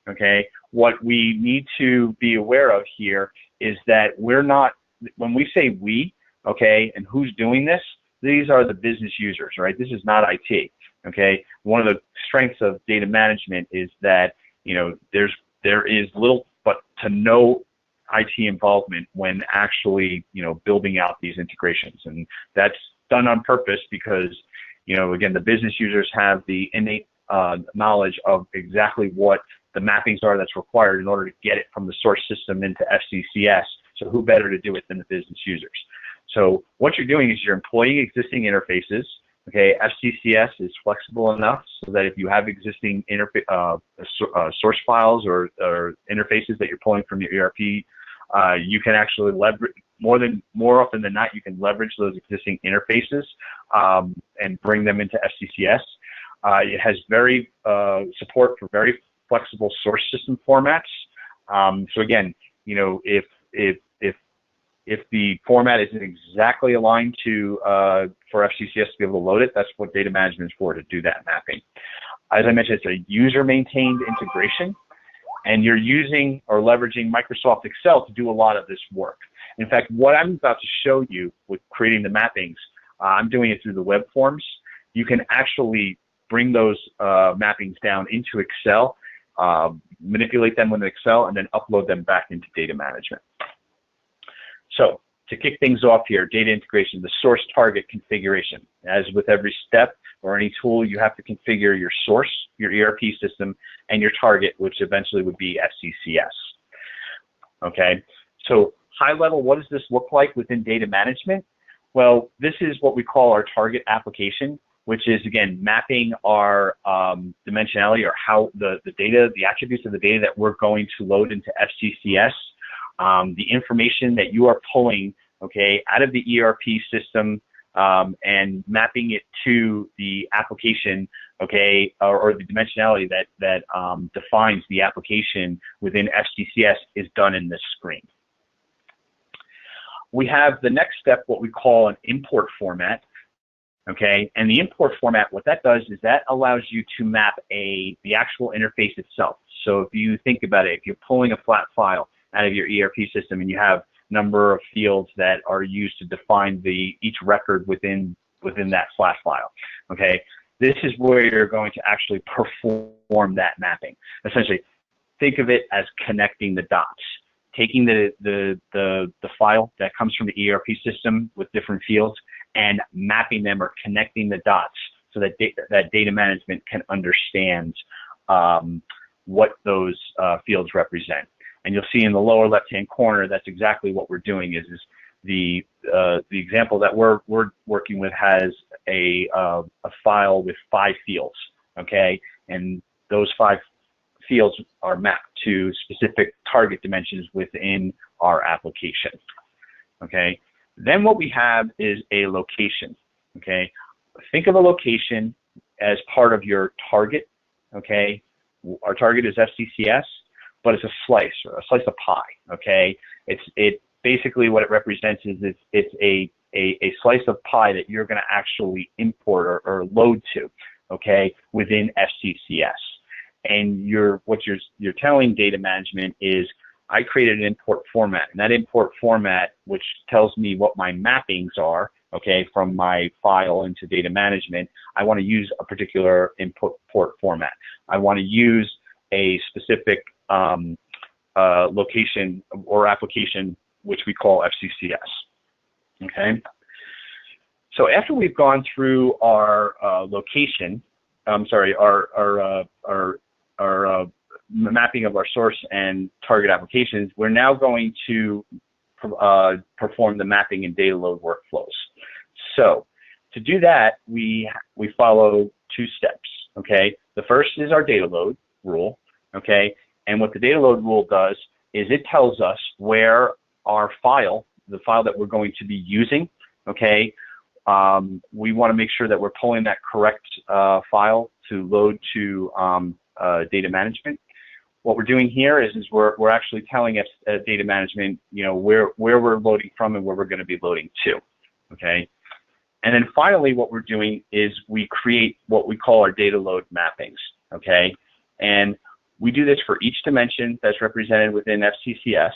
Okay, what we need to be aware of here is that we're not, when we say we, okay, and who's doing this, these are the business users, right? This is not IT. Okay, one of the strengths of data management is that there is little but to no IT involvement when actually building out these integrations, and that's done on purpose because again, the business users have the innate knowledge of exactly what the mappings are that's required in order to get it from the source system into FCCS. So who better to do it than the business users? So what you're doing is you're employing existing interfaces. Okay, FCCS is flexible enough so that if you have existing source files or interfaces that you're pulling from your ERP, you can actually leverage, more often than not, you can leverage those existing interfaces and bring them into FCCS. It has very support for very flexible source system formats. So again, if the format isn't exactly aligned to for FCCS to be able to load it, that's what data management is for, to do that mapping. As I mentioned, it's a user-maintained integration, and you're using or leveraging Microsoft Excel to do a lot of this work. In fact, what I'm about to show you with creating the mappings, I'm doing it through the web forms. You can actually bring those mappings down into Excel, manipulate them with Excel, and then upload them back into data management. So to kick things off here, data integration, the source target configuration. As with every step or any tool, you have to configure your source, your ERP system, and your target, which eventually would be FCCS. Okay, so high level, what does this look like within data management? Well, this is what we call our target application, which is, again, mapping our dimensionality, or how the data, the attributes of the data that we're going to load into FCCS. The information that you are pulling, okay, out of the ERP system and mapping it to the application, okay, or the dimensionality that defines the application within FCCS is done in this screen. we have the next step, what we call an import format. Okay, and the import format, what that does is that allows you to map the actual interface itself. So if you think about it, if you're pulling a flat file out of your ERP system and you have number of fields that are used to define each record within that flat file, okay, this is where you're going to actually perform that mapping. Essentially, think of it as connecting the dots, taking the file that comes from the ERP system with different fields and mapping them or connecting the dots so that that data management can understand what those fields represent. And you'll see in the lower left-hand corner, that's exactly what we're doing. Is the example that we're working with has a file with 5 fields, okay, and those 5 fields are mapped to specific target dimensions within our application, okay. Then what we have is a location, okay. Think of a location as part of your target, okay. Our target is FCCS, but it's a slice of pie, okay. It basically what it represents is it's a slice of pie that you're going to actually import or load to, okay, within FCCS. And what you're telling data management is, I created an import format, and that import format, which tells me what my mappings are, okay, from my file into data management, I want to use a particular import format. I want to use a specific location or application, which we call FCCS, okay? So after we've gone through our location, our mapping of our source and target applications, we're now going to perform the mapping and data load workflows. So to do that, we follow 2 steps, okay? The first is our data load rule, okay? And what the data load rule does is it tells us where our file, the file that we're going to be using, okay, we want to make sure that we're pulling that correct file to load to data management. What we're doing here is we're actually telling us data management, you know, where we're loading from and where we're going to be loading to, okay? And then finally, what we're doing is we create what we call our data load mappings, okay? And we do this for each dimension that's represented within FCCS,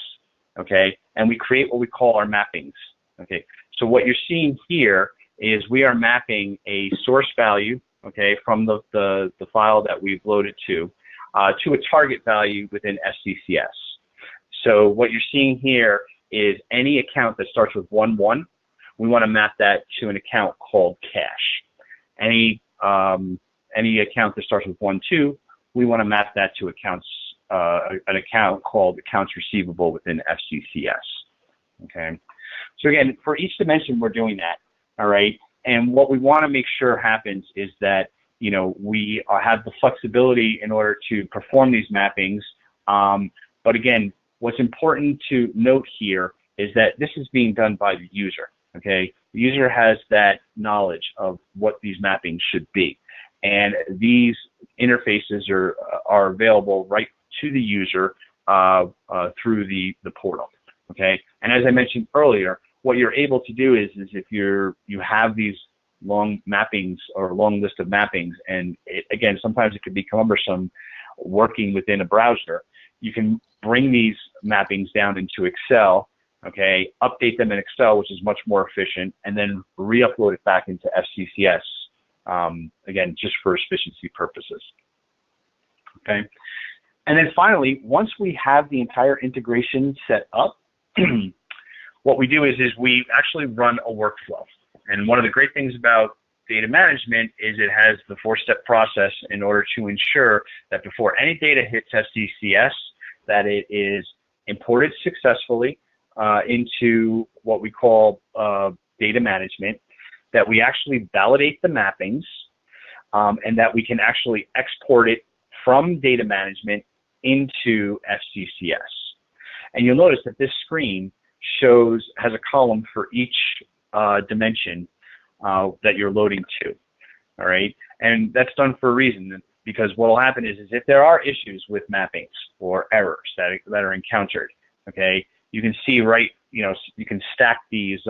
okay? And we create what we call our mappings, okay? So what you're seeing here is we are mapping a source value, okay, from the file that we've loaded to a target value within FCCS. So what you're seeing here is any account that starts with 11, we want to map that to an account called cash. Any account that starts with 12, we want to map that to an account called accounts receivable within FCCS. Okay. So again, for each dimension, we're doing that. All right. And what we want to make sure happens is that, you know, we have the flexibility in order to perform these mappings. But again, what's important to note here is that this is being done by the user. Okay. The user has that knowledge of what these mappings should be. And these interfaces are available right to the user through the portal. Okay. And as I mentioned earlier, what you're able to do is if you have these long mappings or long list of mappings, and again, sometimes it could be cumbersome working within a browser, you can bring these mappings down into Excel, okay, update them in Excel, which is much more efficient, and then re-upload it back into FCCS, again, just for efficiency purposes, okay? And then finally, once we have the entire integration set up, what we do is we actually run a workflow. And one of the great things about data management is it has the 4-step process in order to ensure that before any data hits FCCS, that it is imported successfully into what we call data management, that we actually validate the mappings, and that we can actually export it from data management into FCCS. And you'll notice that this screen has a column for each dimension that you're loading to, all right? And that's done for a reason, because what will happen is if there are issues with mappings or errors that are encountered, okay, you can see right you can stack these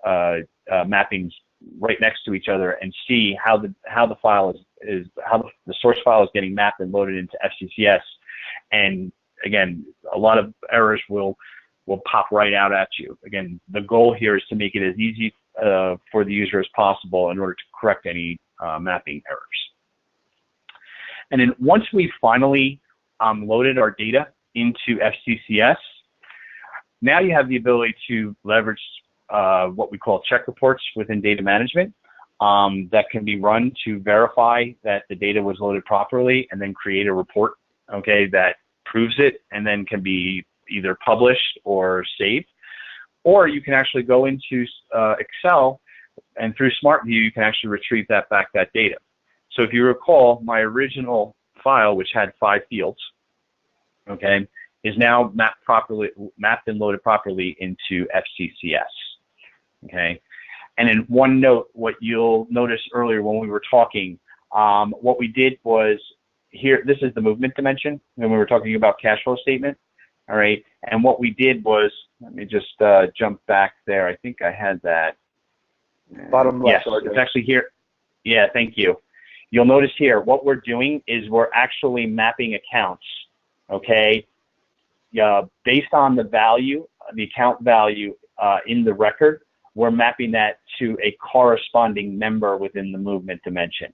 mappings right next to each other and see how the file is how the source file is getting mapped and loaded into FCCS. And again, a lot of errors will pop right out at you. Again, the goal here is to make it as easy for the user as possible in order to correct any mapping errors. And then once we finally loaded our data into FCCS, now you have the ability to leverage what we call check reports within data management that can be run to verify that the data was loaded properly, and then create a report, okay, that proves it, and then can be either published or saved. Or you can actually go into Excel, and through SmartView, you can actually retrieve that data. So if you recall, my original file, which had 5 fields, okay, is now mapped and loaded properly into FCCS. Okay, and then one note, what you'll notice earlier when we were talking, what we did was here, this is the movement dimension when we were talking about cash flow statement. All right, and what we did was, let me just jump back there. I think I had that. Bottom left. Yes, it's actually here. Yeah, thank you. You'll notice here, what we're doing is we're actually mapping accounts, okay, based on the value, the account value in the record. We're mapping that to a corresponding member within the movement dimension.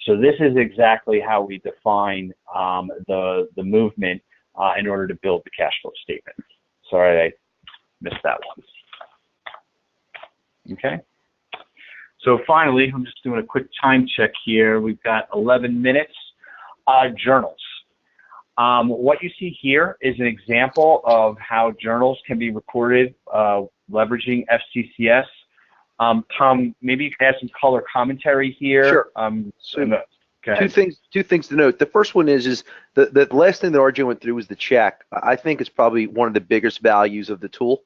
So this is exactly how we define the movement in order to build the cash flow statement. Sorry, I missed that one. Okay. So finally, I'm just doing a quick time check here. We've got 11 minutes. Journals. What you see here is an example of how journals can be recorded leveraging FCCS. Tom, maybe you can add some color commentary here. Sure. Two things to note. The first one is the last thing that RJ went through was the check. I think it's probably one of the biggest values of the tool.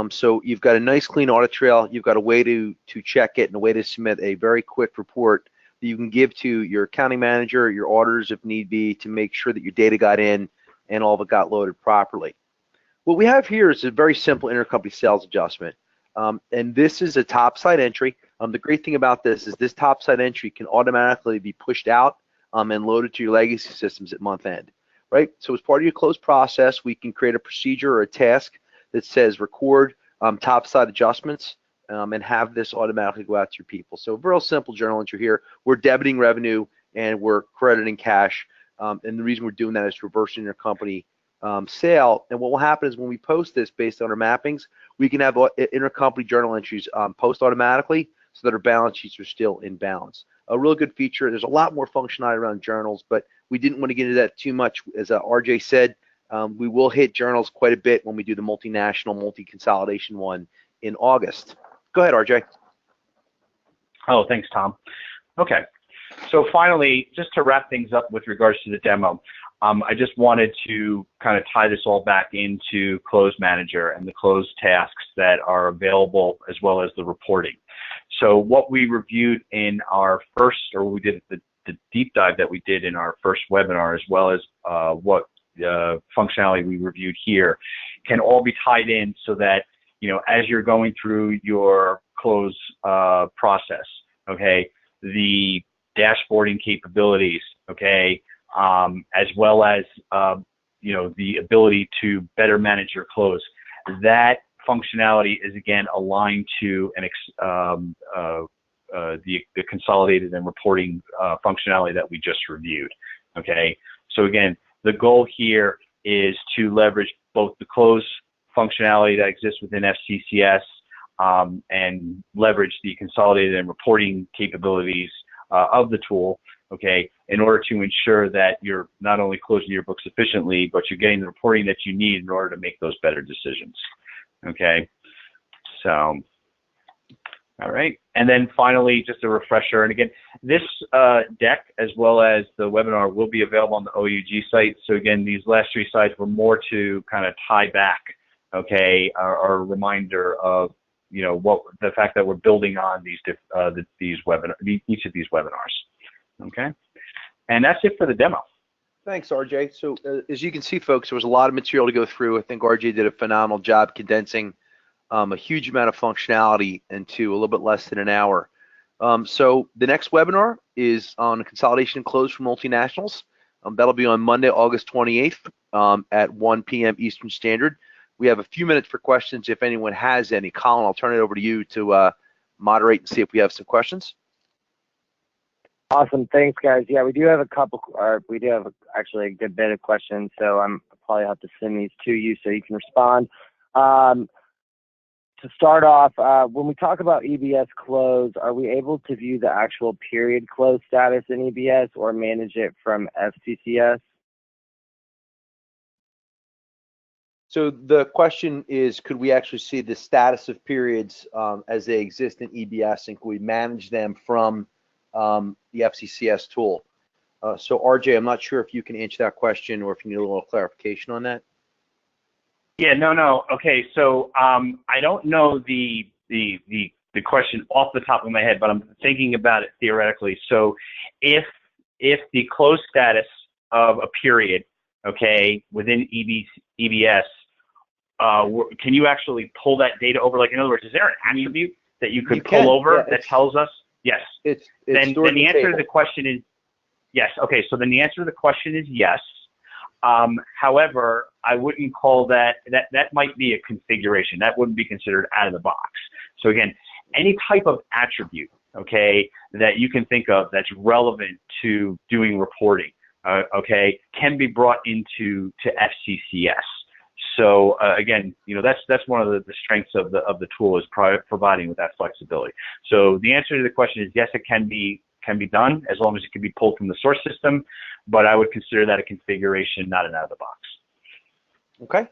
So you've got a nice clean audit trail. You've got a way to check it and a way to submit a very quick report that you can give to your accounting manager, your auditors if need be, to make sure that your data got in and all of it got loaded properly. What we have here is a very simple intercompany sales adjustment. And this is a topside entry. The great thing about this is this topside entry can automatically be pushed out and loaded to your legacy systems at month end, right? So as part of your close process, we can create a procedure or a task that says record topside adjustments and have this automatically go out to your people. So a real simple journal entry here. We're debiting revenue and we're crediting cash. And the reason we're doing that is reversing your company sale. And what will happen is when we post this based on our mappings, we can have intercompany journal entries post automatically so that our balance sheets are still in balance. A real good feature. There's a lot more functionality around journals, but we didn't want to get into that too much. As RJ said, we will hit journals quite a bit when we do the multinational, multi-consolidation one in August. Go ahead, RJ. Oh, thanks, Tom. Okay. So finally, just to wrap things up with regards to the demo, I just wanted to kind of tie this all back into Close Manager and the close tasks that are available, as well as the reporting. So what we reviewed in our first, or we did the deep dive that we did in our first webinar, as well as what functionality we reviewed here, can all be tied in so that, you know, as you're going through your close process, okay, the dashboarding capabilities, okay, as well as, you know, the ability to better manage your close. That functionality is, again, aligned to the consolidated and reporting functionality that we just reviewed, okay? So, again, the goal here is to leverage both the close functionality that exists within FCCS and leverage the consolidated and reporting capabilities of the tool, okay, in order to ensure that you're not only closing your books efficiently, but you're getting the reporting that you need in order to make those better decisions, okay? So, all right. And then finally, just a refresher, and again, this deck as well as the webinar will be available on the OUG site. So again, these last 3 slides were more to kind of tie back, okay, our reminder of, you know, what the fact that we're building on these each of these webinars. Okay, and that's it for the demo. Thanks, RJ. So as you can see, folks, there was a lot of material to go through. I think RJ did a phenomenal job condensing a huge amount of functionality into a little bit less than an hour. So the next webinar is on consolidation and close for multinationals. That'll be on Monday, August 28th at 1 p.m. Eastern Standard. We have a few minutes for questions if anyone has any. Colin, I'll turn it over to you to moderate and see if we have some questions. Awesome, thanks guys. Yeah, we do have actually a good bit of questions, so I'll probably have to send these to you so you can respond. To start off, when we talk about EBS close, are we able to view the actual period close status in EBS or manage it from FCCS? So the question is, could we actually see the status of periods as they exist in EBS, and could we manage them from the FCCS tool? So RJ, I'm not sure if you can answer that question or if you need a little clarification on that. Yeah, no. Okay, so I don't know the question off the top of my head, but I'm thinking about it theoretically. So if the close status of a period, okay, within EBS, can you actually pull that data over? Like, in other words, is there an attribute that you could pull over that tells us? Yes. Then the answer to the question is yes. Okay, so then the answer to the question is yes. However, I wouldn't call that might be a configuration. That wouldn't be considered out of the box. So again, any type of attribute, okay, that you can think of that's relevant to doing reporting, okay, can be brought into FCCS. So again, that's one of the strengths of the tool, is providing with that flexibility. So the answer to the question is yes, it can be done as long as it can be pulled from the source system, but I would consider that a configuration, not an out of the box. Okay.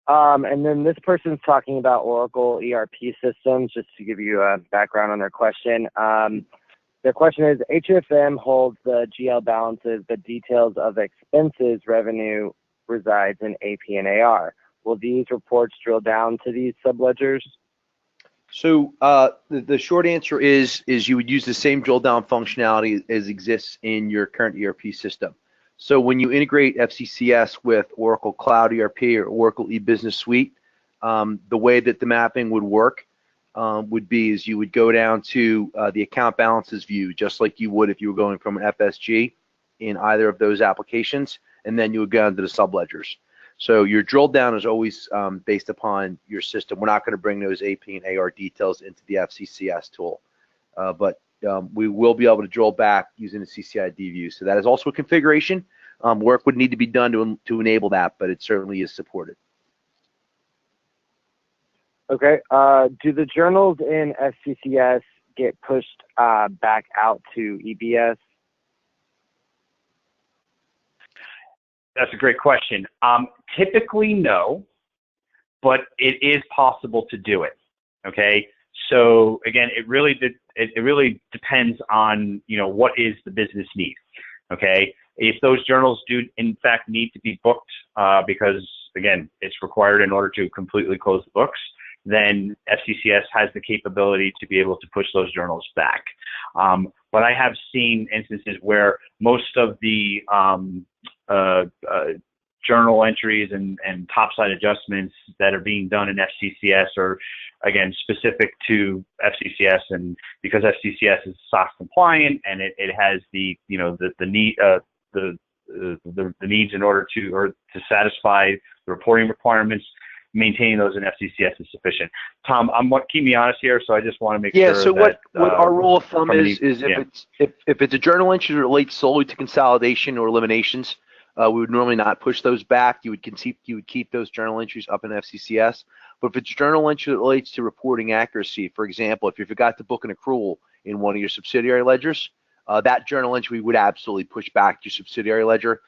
And then this person's talking about Oracle ERP systems, just to give you a background on their question. Their question is, HFM holds the GL balances, but details of expenses revenue resides in AP and AR. Will these reports drill down to these subledgers? So the short answer is you would use the same drill down functionality as exists in your current ERP system. So when you integrate FCCS with Oracle Cloud ERP or Oracle eBusiness Suite, the way that the mapping would work would be is you would go down to the account balances view, just like you would if you were going from an FSG in either of those applications, and then you would go into the subledgers. So your drill down is always based upon your system. We're not going to bring those AP and AR details into the FCCS tool, but we will be able to drill back using the CCID view. So that is also a configuration. Work would need to be done to enable that, but it certainly is supported. Okay. Do the journals in FCCS get pushed back out to EBS? That's a great question. Typically, no, but it is possible to do it. Okay. So again, it really depends on what is the business need. Okay. If those journals do in fact need to be booked because again it's required in order to completely close the books, then FCCS has the capability to be able to push those journals back. But I have seen instances where most of the journal entries and topside adjustments that are being done in FCCS are, again, specific to FCCS, and because FCCS is SOX compliant and it has the needs in order to satisfy the reporting reports, maintaining those in FCCS is sufficient. Tom, keep me honest here, so I just want to make sure. Yeah. So what our rule of thumb is if it's a journal entry that relates solely to consolidation or eliminations, we would normally not push those back. You would keep those journal entries up in FCCS. But if it's a journal entry that relates to reporting accuracy, for example, if you forgot to book an accrual in one of your subsidiary ledgers, that journal entry would absolutely push back your subsidiary ledger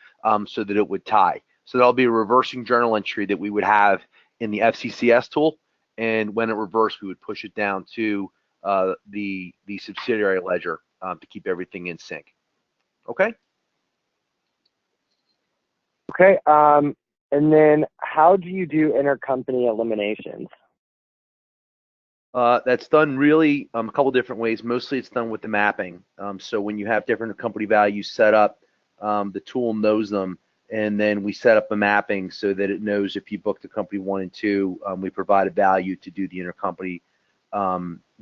so that it would tie. So that'll be a reversing journal entry that we would have in the FCCS tool, and when it reversed, we would push it down to the subsidiary ledger to keep everything in sync. Okay. Okay. And then how do you do intercompany eliminations? That's done really a couple different ways. Mostly it's done with the mapping. So when you have different company values set up, the tool knows them and then we set up a mapping so that it knows if you book the company 1 and 2, we provide a value to do the intercompany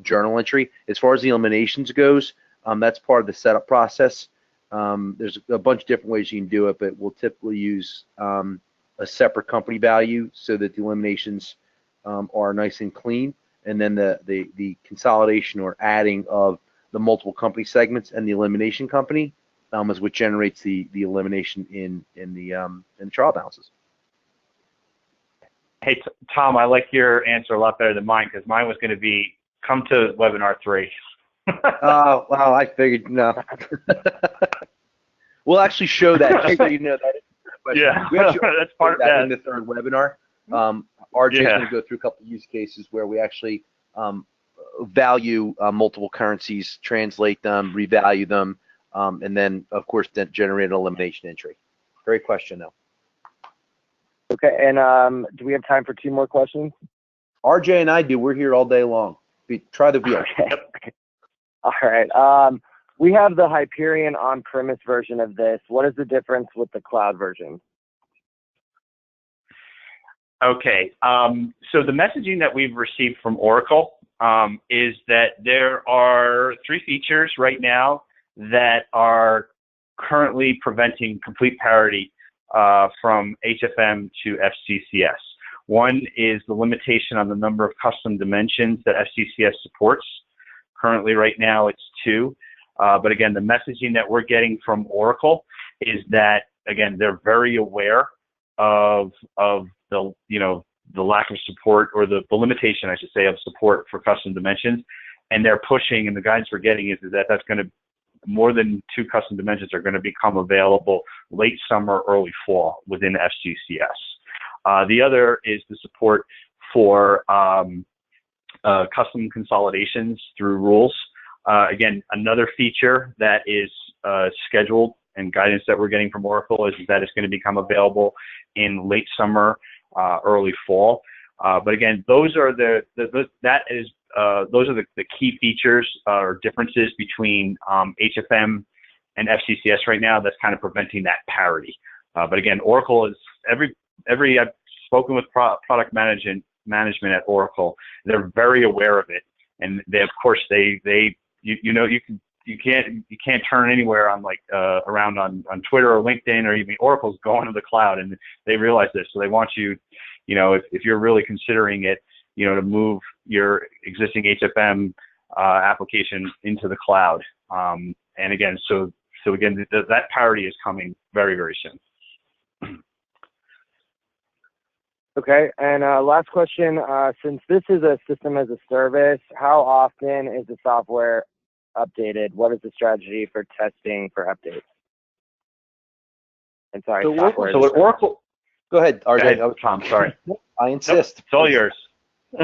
journal entry. As far as the eliminations goes, that's part of the setup process. There's a bunch of different ways you can do it, but we'll typically use a separate company value so that the eliminations are nice and clean, and then the consolidation or adding of the multiple company segments and the elimination company is what generates the elimination in the trial balances. Hey, Tom, I like your answer a lot better than mine, because mine was going to be come to webinar 3. Oh, well, I figured no. We'll actually show that. Just so you know that. Yeah, we actually that's part of that in the 3rd webinar. RJ is going to go through a couple of use cases where we actually value multiple currencies, translate them, revalue them, and then, of course, then generate an elimination entry. Great question, though. Okay, and do we have time for 2 more questions? RJ and I do. We're here all day long. Try the wheel. Okay. All right. We have the Hyperion on-premise version of this. What is the difference with the cloud version? Okay. So the messaging that we've received from Oracle is that there are 3 features right now that are currently preventing complete parity from HFM to FCCS. One is the limitation on the number of custom dimensions that FCCS supports. Currently, right now, it's 2. But again, the messaging that we're getting from Oracle is that, again, they're very aware of the, the lack of support, or the limitation, I should say, of support for custom dimensions. And they're pushing, and the guidance we're getting is that that's going to, more than 2 custom dimensions are going to become available late summer, early fall within FCCS. The other is the support for custom consolidations through rules. Again, another feature that is scheduled, and guidance that we're getting from Oracle is that it's going to become available in late summer, early fall. But again, those are the key features or differences between HFM and FCCS right now that's kind of preventing that parity. But again, Oracle is I've spoken with product management at Oracle. They're very aware of it, and they, of course, you can't turn anywhere on around on Twitter or LinkedIn, or even Oracle's going to the cloud, and they realize this. So they want you, if you're really considering it, to move your existing HFM application into the cloud. And again, so again, that parity is coming very, very soon. Okay, and last question, since this is a system as a service, how often is the software updated? What is the strategy for testing for updates? And sorry, so what Oracle, go ahead, RJ. Go ahead, Tom, sorry. I insist. Nope, it's all yours.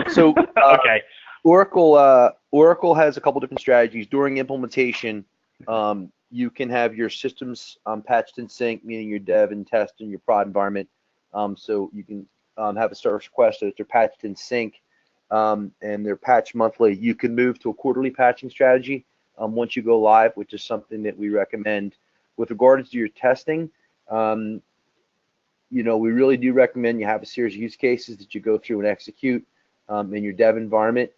So okay. Oracle has a couple different strategies. During implementation, you can have your systems patched in sync, meaning your dev and test in your prod environment. So you can have a service request that they're patched in sync, and they're patched monthly. You can move to a quarterly patching strategy once you go live, which is something that we recommend. With regards to your testing, we really do recommend you have a series of use cases that you go through and execute in your dev environment.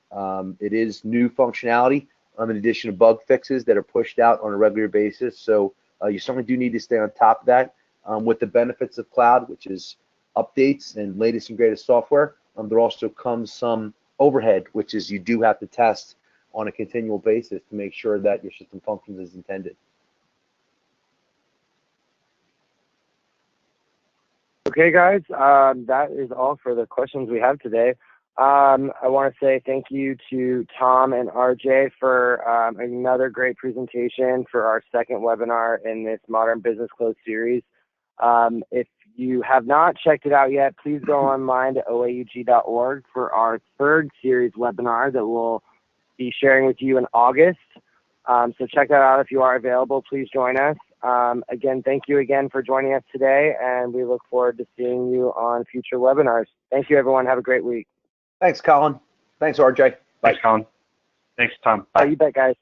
It is new functionality in addition to bug fixes that are pushed out on a regular basis. So you certainly do need to stay on top of that. With the benefits of cloud, which is updates and latest and greatest software, there also comes some overhead, which is you do have to test on a continual basis to make sure that your system functions as intended. Okay, guys, that is all for the questions we have today. I want to say thank you to Tom and RJ for another great presentation for our 2nd webinar in this Modern Business Close series. If you have not checked it out yet, please go online to oaug.org for our 3rd series webinar that we'll be sharing with you in August. So check that out if you are available. Please join us. Again, thank you again for joining us today, and we look forward to seeing you on future webinars. Thank you, everyone. Have a great week. Thanks, Colin. Thanks, RJ. Bye. Thanks, Colin. Thanks, Tom. Bye. You bet, guys.